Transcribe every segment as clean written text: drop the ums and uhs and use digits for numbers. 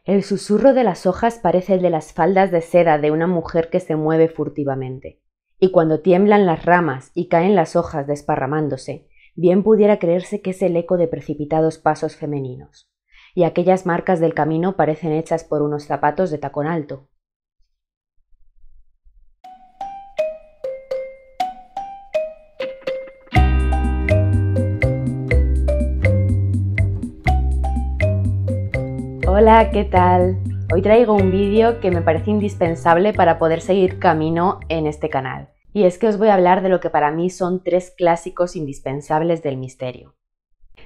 El susurro de las hojas parece el de las faldas de seda de una mujer que se mueve furtivamente. Y cuando tiemblan las ramas y caen las hojas desparramándose, bien pudiera creerse que es el eco de precipitados pasos femeninos. Y aquellas marcas del camino parecen hechas por unos zapatos de tacón alto. Hola, ¿qué tal? Hoy traigo un vídeo que me parece indispensable para poder seguir camino en este canal. Y es que os voy a hablar de lo que para mí son 3 clásicos indispensables del misterio.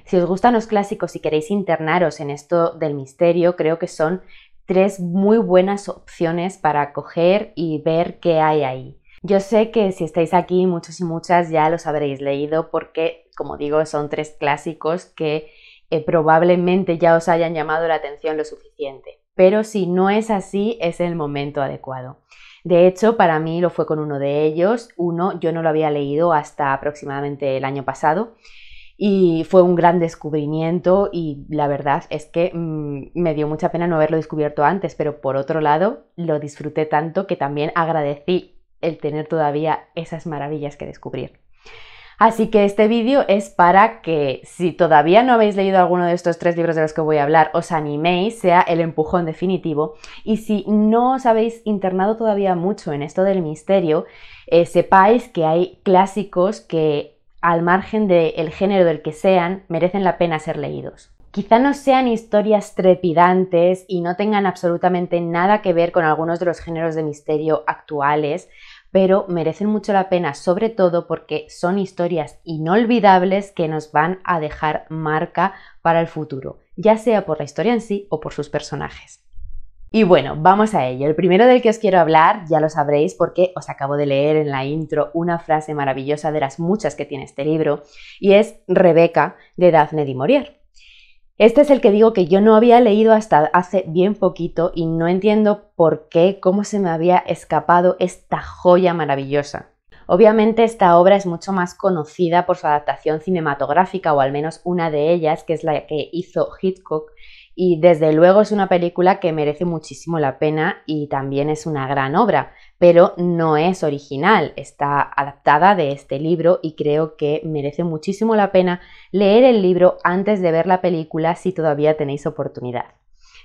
Si os gustan los clásicos y queréis internaros en esto del misterio, creo que son 3 muy buenas opciones para coger y ver qué hay ahí. Yo sé que si estáis aquí, muchos y muchas ya los habréis leído porque, como digo, son 3 clásicos que probablemente ya os hayan llamado la atención lo suficiente. Pero si no es así, es el momento adecuado. De hecho, para mí lo fue con uno de ellos. Uno yo no lo había leído hasta aproximadamente el año pasado y fue un gran descubrimiento y la verdad es que me dio mucha pena no haberlo descubierto antes, pero por otro lado lo disfruté tanto que también agradecí el tener todavía esas maravillas que descubrir. Así que este vídeo es para que, si todavía no habéis leído alguno de estos 3 libros de los que voy a hablar, os animéis, sea el empujón definitivo. Y si no os habéis internado todavía mucho en esto del misterio, sepáis que hay clásicos que, al margen del género del que sean, merecen la pena ser leídos. Quizá no sean historias trepidantes y no tengan absolutamente nada que ver con algunos de los géneros de misterio actuales, pero merecen mucho la pena, sobre todo porque son historias inolvidables que nos van a dejar marca para el futuro, ya sea por la historia en sí o por sus personajes. Y bueno, vamos a ello. El primero del que os quiero hablar, ya lo sabréis porque os acabo de leer en la intro una frase maravillosa de las muchas que tiene este libro, y es Rebeca, de Daphne du Maurier. Este es el que digo que yo no había leído hasta hace bien poquito y no entiendo por qué, cómo se me había escapado esta joya maravillosa. Obviamente esta obra es mucho más conocida por su adaptación cinematográfica, o al menos una de ellas, que es la que hizo Hitchcock, y desde luego es una película que merece muchísimo la pena y también es una gran obra, pero no es original, está adaptada de este libro y creo que merece muchísimo la pena leer el libro antes de ver la película si todavía tenéis oportunidad.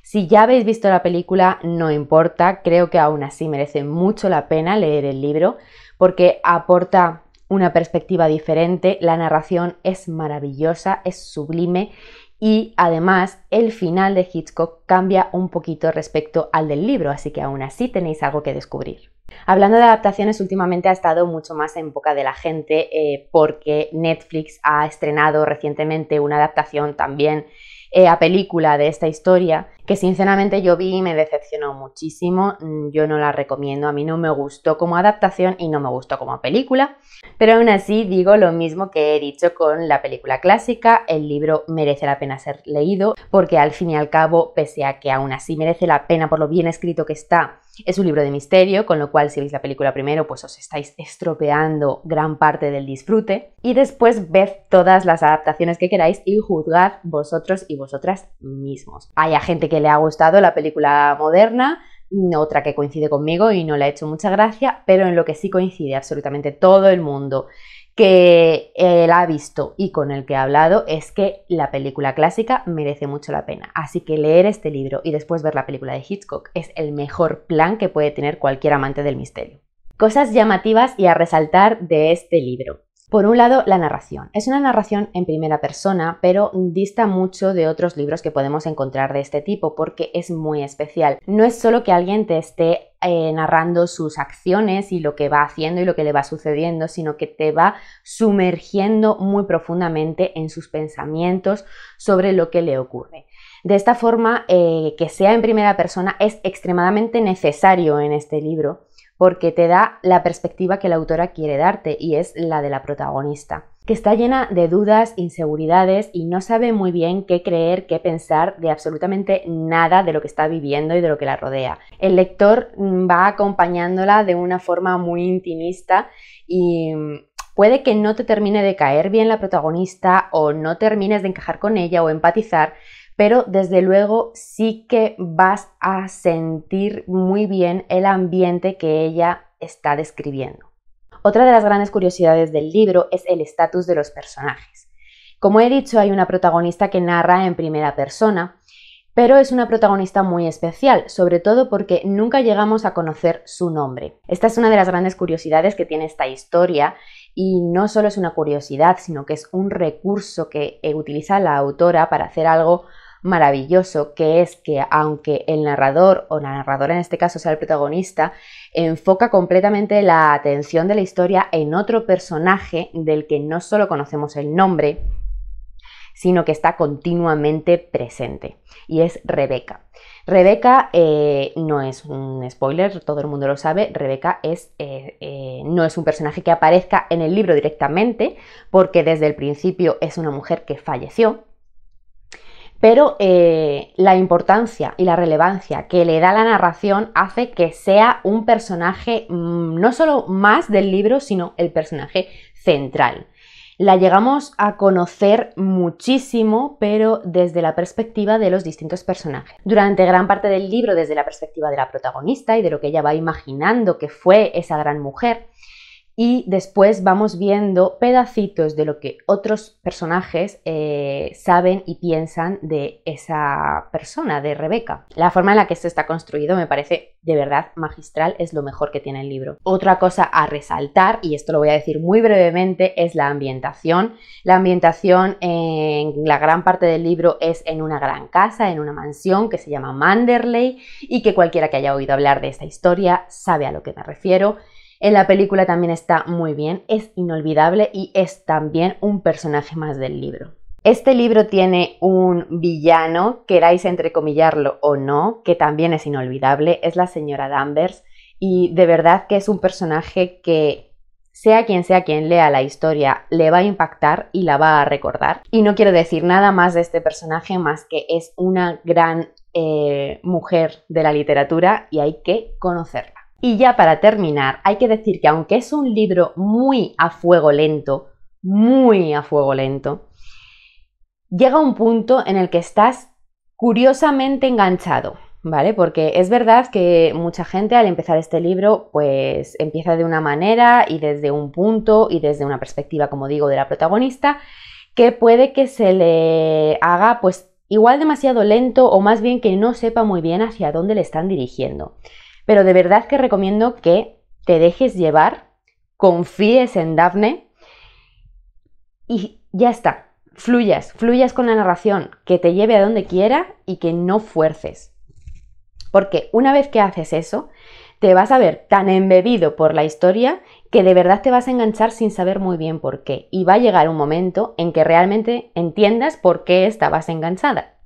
Si ya habéis visto la película, no importa, creo que aún así merece mucho la pena leer el libro porque aporta una perspectiva diferente, la narración es maravillosa, es sublime. Y además el final de Hitchcock cambia un poquito respecto al del libro, así que aún así tenéis algo que descubrir. Hablando de adaptaciones, últimamente ha estado mucho más en boca de la gente porque Netflix ha estrenado recientemente una adaptación también a película de esta historia, que sinceramente yo vi y me decepcionó muchísimo. Yo no la recomiendo, a mí no me gustó como adaptación y no me gustó como película, pero aún así digo lo mismo que he dicho con la película clásica, el libro merece la pena ser leído porque al fin y al cabo, pese a que aún así merece la pena por lo bien escrito que está, es un libro de misterio, con lo cual si veis la película primero pues os estáis estropeando gran parte del disfrute y después ved todas las adaptaciones que queráis y juzgad vosotros y vosotras mismos. Hay gente que le ha gustado la película moderna, otra que coincide conmigo y no le ha hecho mucha gracia, pero en lo que sí coincide absolutamente todo el mundo que la ha visto y con el que ha hablado es que la película clásica merece mucho la pena. Así que leer este libro y después ver la película de Hitchcock es el mejor plan que puede tener cualquier amante del misterio. Cosas llamativas y a resaltar de este libro. Por un lado, la narración. Es una narración en primera persona, pero dista mucho de otros libros que podemos encontrar de este tipo porque es muy especial. No es solo que alguien te esté narrando sus acciones y lo que va haciendo y lo que le va sucediendo, sino que te va sumergiendo muy profundamente en sus pensamientos sobre lo que le ocurre. De esta forma, que sea en primera persona es extremadamente necesario en este libro porque te da la perspectiva que la autora quiere darte y es la de la protagonista, que está llena de dudas, inseguridades y no sabe muy bien qué creer, qué pensar de absolutamente nada de lo que está viviendo y de lo que la rodea. El lector va acompañándola de una forma muy intimista y puede que no te termine de caer bien la protagonista o no termines de encajar con ella o empatizar, pero desde luego sí que vas a sentir muy bien el ambiente que ella está describiendo. Otra de las grandes curiosidades del libro es el estatus de los personajes. Como he dicho, hay una protagonista que narra en primera persona, pero es una protagonista muy especial, sobre todo porque nunca llegamos a conocer su nombre. Esta es una de las grandes curiosidades que tiene esta historia, y no solo es una curiosidad, sino que es un recurso que utiliza la autora para hacer algo maravilloso, que es que aunque el narrador o la narradora en este caso sea el protagonista, enfoca completamente la atención de la historia en otro personaje del que no solo conocemos el nombre, sino que está continuamente presente, y es Rebeca. Rebeca no es un spoiler, todo el mundo lo sabe. Rebeca no es un personaje que aparezca en el libro directamente, porque desde el principio es una mujer que falleció, pero la importancia y la relevancia que le da la narración hace que sea un personaje no solo más del libro, sino el personaje central. La llegamos a conocer muchísimo, pero desde la perspectiva de los distintos personajes. Durante gran parte del libro, desde la perspectiva de la protagonista y de lo que ella va imaginando que fue esa gran mujer, y después vamos viendo pedacitos de lo que otros personajes saben y piensan de esa persona, de Rebeca. La forma en la que esto está construido me parece de verdad magistral, es lo mejor que tiene el libro. Otra cosa a resaltar, y esto lo voy a decir muy brevemente, es la ambientación. La ambientación en la gran parte del libro es en una gran casa, en una mansión que se llama Manderley, y que cualquiera que haya oído hablar de esta historia sabe a lo que me refiero. En la película también está muy bien, es inolvidable y es también un personaje más del libro. Este libro tiene un villano, queráis entrecomillarlo o no, que también es inolvidable, es la señora Danvers, y de verdad que es un personaje que sea quien lea la historia le va a impactar y la va a recordar. Y no quiero decir nada más de este personaje más que es una gran mujer de la literatura y hay que conocerla. Y ya para terminar, hay que decir que aunque es un libro muy a fuego lento, llega un punto en el que estás curiosamente enganchado, ¿vale? Porque es verdad que mucha gente al empezar este libro pues empieza de una manera y desde un punto y desde una perspectiva, como digo, de la protagonista, que puede que se le haga pues igual demasiado lento o más bien que no sepa muy bien hacia dónde le están dirigiendo. Pero de verdad que recomiendo que te dejes llevar, confíes en Daphne y ya está. Fluyas con la narración, que te lleve a donde quiera y que no fuerces. Porque una vez que haces eso, te vas a ver tan embebido por la historia que de verdad te vas a enganchar sin saber muy bien por qué. Y va a llegar un momento en que realmente entiendas por qué estabas enganchada.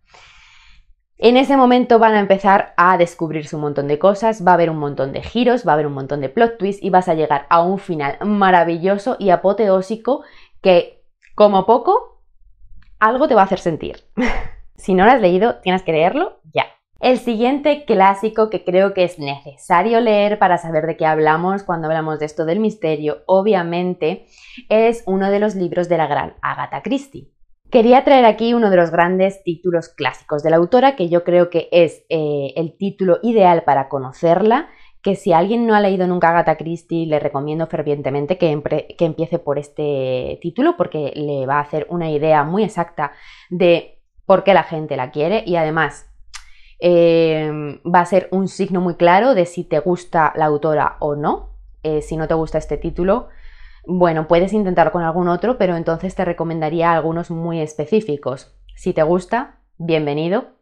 En ese momento van a empezar a descubrirse un montón de cosas, va a haber un montón de giros, va a haber un montón de plot twists y vas a llegar a un final maravilloso y apoteósico que, como poco, algo te va a hacer sentir. Si no lo has leído, tienes que leerlo ya. El siguiente clásico que creo que es necesario leer para saber de qué hablamos cuando hablamos de esto del misterio, obviamente, es uno de los libros de la gran Agatha Christie. Quería traer aquí uno de los grandes títulos clásicos de la autora, que yo creo que es el título ideal para conocerla, que si alguien no ha leído nunca Agatha Christie, le recomiendo fervientemente que empiece por este título, porque le va a hacer una idea muy exacta de por qué la gente la quiere y además va a ser un signo muy claro de si te gusta la autora o no. Si no te gusta este título, bueno, puedes intentar con algún otro, pero entonces te recomendaría algunos muy específicos. Si te gusta, bienvenido,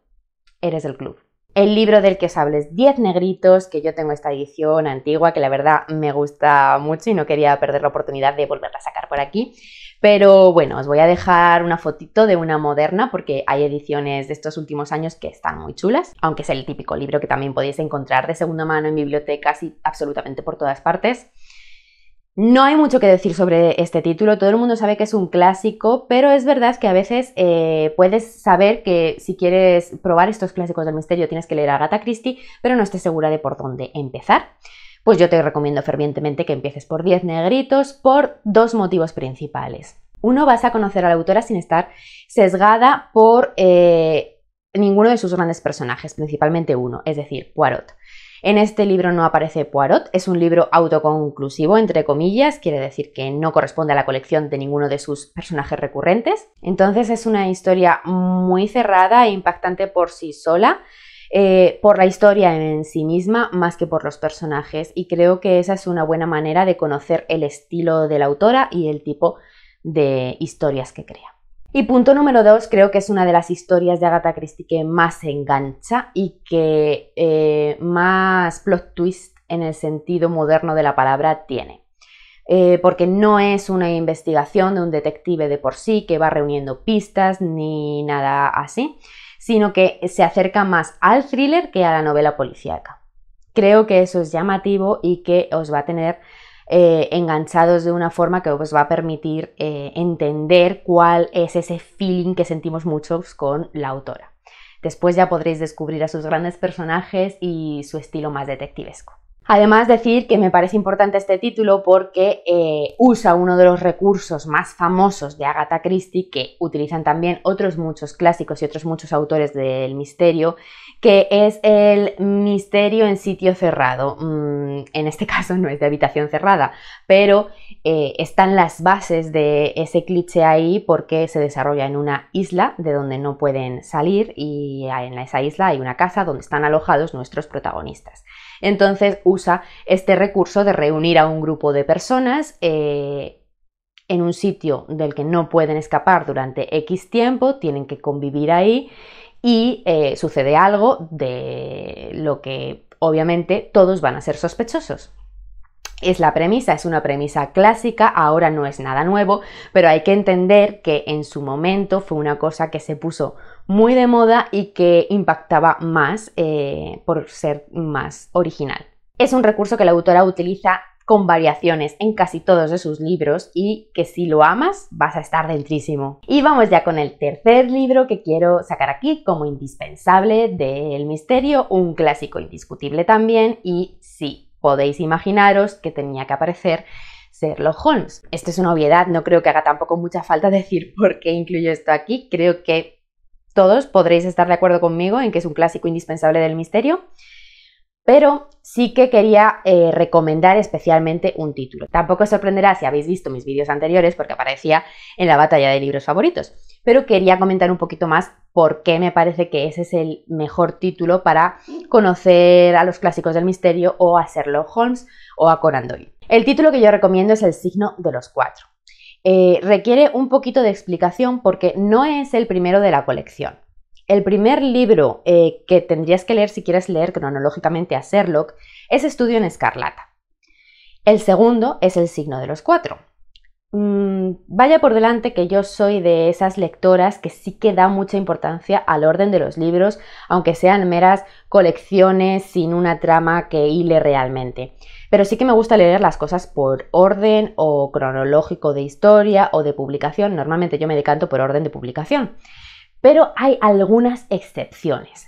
eres del club. El libro del que os hablo es 10 negritos, que yo tengo esta edición antigua, que la verdad me gusta mucho y no quería perder la oportunidad de volverla a sacar por aquí. Pero bueno, os voy a dejar una fotito de una moderna porque hay ediciones de estos últimos años que están muy chulas, aunque es el típico libro que también podéis encontrar de segunda mano en bibliotecas y absolutamente por todas partes. No hay mucho que decir sobre este título, todo el mundo sabe que es un clásico, pero es verdad que a veces puedes saber que si quieres probar estos clásicos del misterio tienes que leer a Agatha Christie, pero no estés segura de por dónde empezar. Pues yo te recomiendo fervientemente que empieces por 10 negritos por dos motivos principales. Uno, vas a conocer a la autora sin estar sesgada por ninguno de sus grandes personajes, principalmente uno, es decir, Poirot. En este libro no aparece Poirot, es un libro autoconclusivo, entre comillas, quiere decir que no corresponde a la colección de ninguno de sus personajes recurrentes. Entonces es una historia muy cerrada e impactante por sí sola, por la historia en sí misma más que por los personajes, y creo que esa es una buena manera de conocer el estilo de la autora y el tipo de historias que crea. Y punto número 2, creo que es una de las historias de Agatha Christie que más engancha y que más plot twist en el sentido moderno de la palabra tiene. Porque no es una investigación de un detective de por sí que va reuniendo pistas ni nada así, sino que se acerca más al thriller que a la novela policíaca. Creo que eso es llamativo y que os va a tener enganchados de una forma que os va a permitir entender cuál es ese feeling que sentimos muchos con la autora. Después ya podréis descubrir a sus grandes personajes y su estilo más detectivesco. Además, decir que me parece importante este título porque usa uno de los recursos más famosos de Agatha Christie, que utilizan también otros muchos clásicos y otros muchos autores del misterio, que es el misterio en sitio cerrado. En este caso no es de habitación cerrada, pero están las bases de ese cliché ahí porque se desarrolla en una isla de donde no pueden salir, y en esa isla hay una casa donde están alojados nuestros protagonistas. Entonces usa este recurso de reunir a un grupo de personas en un sitio del que no pueden escapar durante X tiempo, tienen que convivir ahí y sucede algo de lo que obviamente todos van a ser sospechosos. Es la premisa, es una premisa clásica, ahora no es nada nuevo, pero hay que entender que en su momento fue una cosa que se puso muy de moda y que impactaba más por ser más original. Es un recurso que la autora utiliza con variaciones en casi todos de sus libros y que si lo amas vas a estar dentrísimo. Y vamos ya con el tercer libro que quiero sacar aquí como indispensable del misterio, un clásico indiscutible también, y sí, podéis imaginaros que tenía que aparecer Sherlock Holmes. Esto es una obviedad, no creo que haga tampoco mucha falta decir por qué incluyo esto aquí. Creo que todos podréis estar de acuerdo conmigo en que es un clásico indispensable del misterio, pero sí que quería recomendar especialmente un título. Tampoco os sorprenderá si habéis visto mis vídeos anteriores porque aparecía en la batalla de libros favoritos, pero quería comentar un poquito más por qué me parece que ese es el mejor título para conocer a los clásicos del misterio o a Sherlock Holmes o a Conan Doyle. El título que yo recomiendo es El signo de los cuatro. Requiere un poquito de explicación porque no es el primero de la colección. El primer libro que tendrías que leer si quieres leer cronológicamente a Sherlock es Estudio en Escarlata. El segundo es El signo de los cuatro. Vaya por delante que yo soy de esas lectoras que sí que da mucha importancia al orden de los libros, aunque sean meras colecciones sin una trama que hile realmente. Pero sí que me gusta leer las cosas por orden o cronológico de historia o de publicación. Normalmente yo me decanto por orden de publicación. Pero hay algunas excepciones.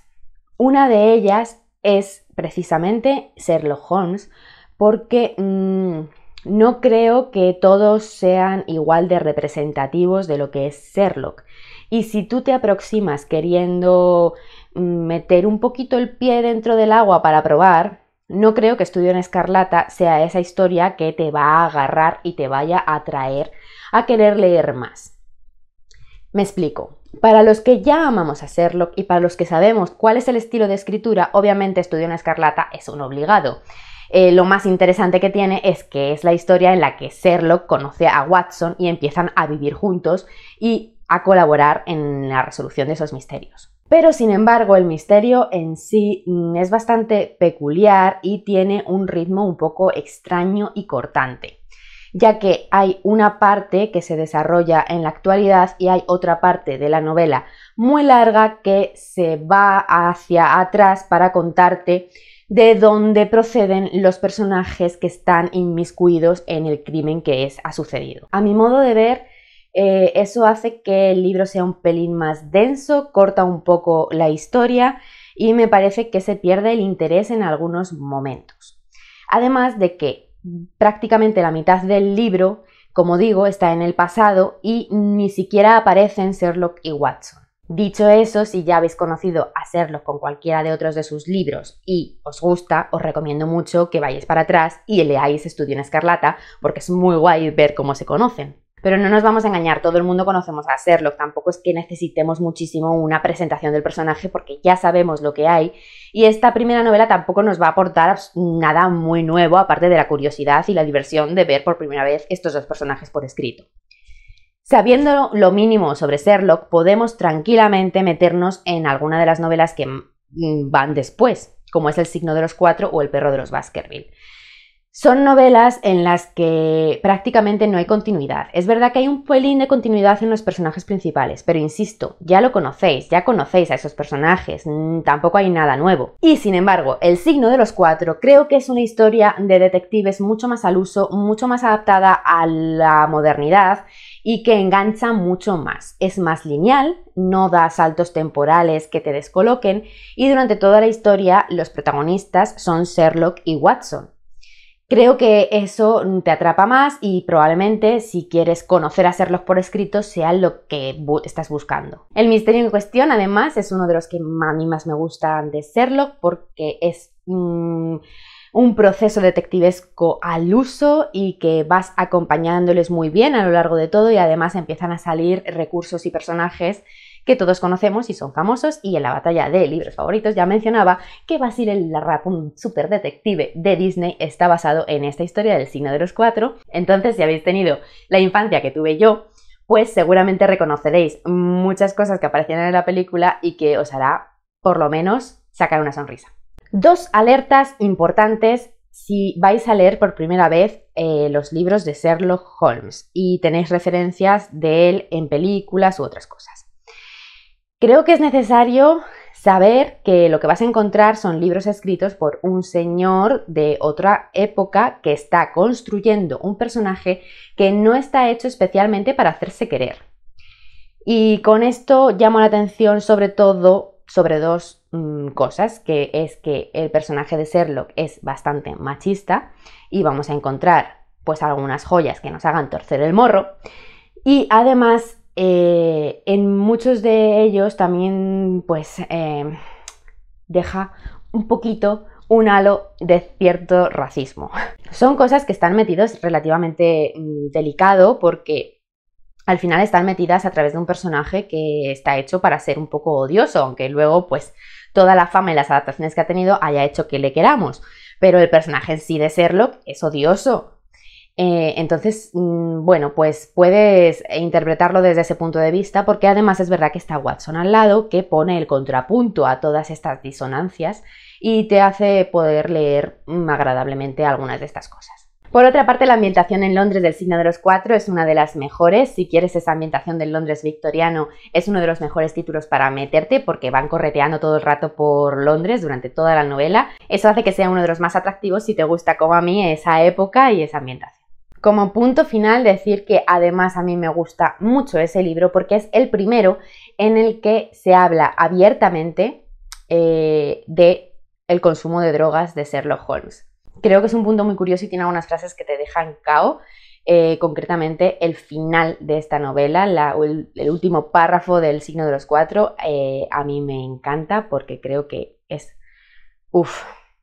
Una de ellas es precisamente Sherlock Holmes, porque no creo que todos sean igual de representativos de lo que es Sherlock. Y si tú te aproximas queriendo meter un poquito el pie dentro del agua para probar, no creo que Estudio en Escarlata sea esa historia que te va a agarrar y te vaya a atraer a querer leer más. Me explico. Para los que ya amamos a Sherlock y para los que sabemos cuál es el estilo de escritura, obviamente Estudio en Escarlata es un obligado. Lo más interesante que tiene es que es la historia en la que Sherlock conoce a Watson y empiezan a vivir juntos y a colaborar en la resolución de esos misterios. Pero sin embargo el misterio en sí es bastante peculiar y tiene un ritmo un poco extraño y cortante, ya que hay una parte que se desarrolla en la actualidad y hay otra parte de la novela muy larga que se va hacia atrás para contarte de dónde proceden los personajes que están inmiscuidos en el crimen que ha sucedido. A mi modo de ver, eso hace que el libro sea un pelín más denso, corta un poco la historia y me parece que se pierde el interés en algunos momentos. Además de que prácticamente la mitad del libro, como digo, está en el pasado y ni siquiera aparecen Sherlock y Watson. Dicho eso, si ya habéis conocido a Sherlock con cualquiera de otros de sus libros y os gusta, os recomiendo mucho que vayáis para atrás y leáis Estudio en Escarlata, porque es muy guay ver cómo se conocen. Pero no nos vamos a engañar, todo el mundo conocemos a Sherlock, tampoco es que necesitemos muchísimo una presentación del personaje porque ya sabemos lo que hay, y esta primera novela tampoco nos va a aportar nada muy nuevo, aparte de la curiosidad y la diversión de ver por primera vez estos dos personajes por escrito. Sabiendo lo mínimo sobre Sherlock, podemos tranquilamente meternos en alguna de las novelas que van después, como es El signo de los cuatro o El perro de los Baskerville. Son novelas en las que prácticamente no hay continuidad. Es verdad que hay un pelín de continuidad en los personajes principales, pero insisto, ya lo conocéis, ya conocéis a esos personajes, tampoco hay nada nuevo. Y sin embargo, El signo de los cuatro creo que es una historia de detectives mucho más al uso, mucho más adaptada a la modernidad y que engancha mucho más. Es más lineal, no da saltos temporales que te descoloquen y durante toda la historia los protagonistas son Sherlock y Watson. Creo que eso te atrapa más y probablemente si quieres conocer a Sherlock por escrito sea lo que estás buscando. El misterio en cuestión además es uno de los que a mí más me gustan de Sherlock porque es un proceso detectivesco al uso y que vas acompañándoles muy bien a lo largo de todo y además empiezan a salir recursos y personajes que todos conocemos y son famosos, y en la batalla de libros favoritos ya mencionaba que Basil el Ratón superdetective de Disney está basado en esta historia del signo de los cuatro. Entonces, si habéis tenido la infancia que tuve yo, pues seguramente reconoceréis muchas cosas que aparecían en la película y que os hará, por lo menos, sacar una sonrisa. Dos alertas importantes si vais a leer por primera vez los libros de Sherlock Holmes y tenéis referencias de él en películas u otras cosas. Creo que es necesario saber que lo que vas a encontrar son libros escritos por un señor de otra época que está construyendo un personaje que no está hecho especialmente para hacerse querer. Y con esto llamo la atención sobre todo sobre dos cosas, que es que el personaje de Sherlock es bastante machista y vamos a encontrar pues algunas joyas que nos hagan torcer el morro, y además en muchos de ellos también pues deja un poquito un halo de cierto racismo. Son cosas que están metidas relativamente delicado porque al final están metidas a través de un personaje que está hecho para ser un poco odioso, aunque luego pues toda la fama y las adaptaciones que ha tenido haya hecho que le queramos, pero el personaje en sí de Sherlock es odioso. Entonces, bueno, pues puedes interpretarlo desde ese punto de vista porque además es verdad que está Watson al lado que pone el contrapunto a todas estas disonancias y te hace poder leer agradablemente algunas de estas cosas. Por otra parte, la ambientación en Londres del signo de los cuatro es una de las mejores. Si quieres esa ambientación del Londres victoriano, es uno de los mejores títulos para meterte porque van correteando todo el rato por Londres durante toda la novela. Eso hace que sea uno de los más atractivos si te gusta como a mí esa época y esa ambientación. Como punto final, decir que además a mí me gusta mucho ese libro porque es el primero en el que se habla abiertamente de el consumo de drogas de Sherlock Holmes. Creo que es un punto muy curioso y tiene algunas frases que te dejan cao. Concretamente el final de esta novela, el último párrafo del signo de los cuatro, a mí me encanta porque creo que es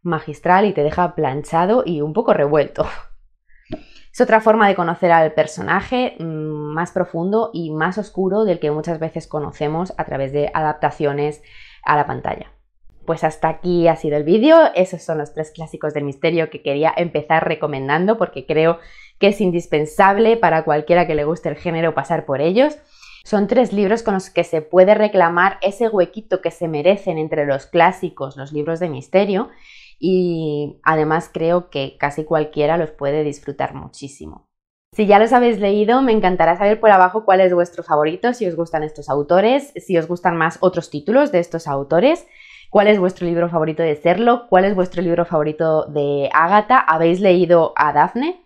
magistral y te deja planchado y un poco revuelto. Es otra forma de conocer al personaje más profundo y más oscuro del que muchas veces conocemos a través de adaptaciones a la pantalla. Pues hasta aquí ha sido el vídeo. Esos son los 3 clásicos del misterio que quería empezar recomendando porque creo que es indispensable para cualquiera que le guste el género pasar por ellos. Son 3 libros con los que se puede reclamar ese huequito que se merecen entre los clásicos, los libros de misterio, y además creo que casi cualquiera los puede disfrutar muchísimo. Si ya los habéis leído, me encantará saber por abajo cuál es vuestro favorito, si os gustan estos autores, si os gustan más otros títulos de estos autores, cuál es vuestro libro favorito de Sherlock, cuál es vuestro libro favorito de Agatha, ¿habéis leído a Daphne?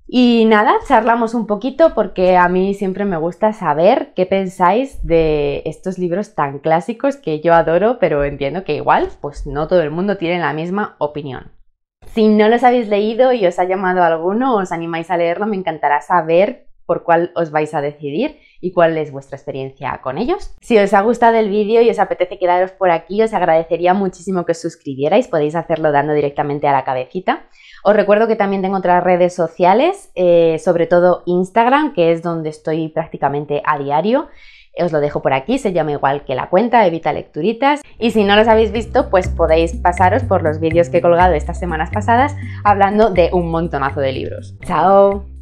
Y nada, charlamos un poquito porque a mí siempre me gusta saber qué pensáis de estos libros tan clásicos que yo adoro, pero entiendo que igual pues no todo el mundo tiene la misma opinión. Si no los habéis leído y os ha llamado alguno, os animáis a leerlo, me encantará saber por cuál os vais a decidir y cuál es vuestra experiencia con ellos. Si os ha gustado el vídeo y os apetece quedaros por aquí, os agradecería muchísimo que os suscribierais, podéis hacerlo dando directamente a la cabecita. Os recuerdo que también tengo otras redes sociales, sobre todo Instagram, que es donde estoy prácticamente a diario. Os lo dejo por aquí, se llama igual que la cuenta, Evita Lecturitas. Y si no los habéis visto, pues podéis pasaros por los vídeos que he colgado estas semanas pasadas hablando de un montonazo de libros. ¡Chao!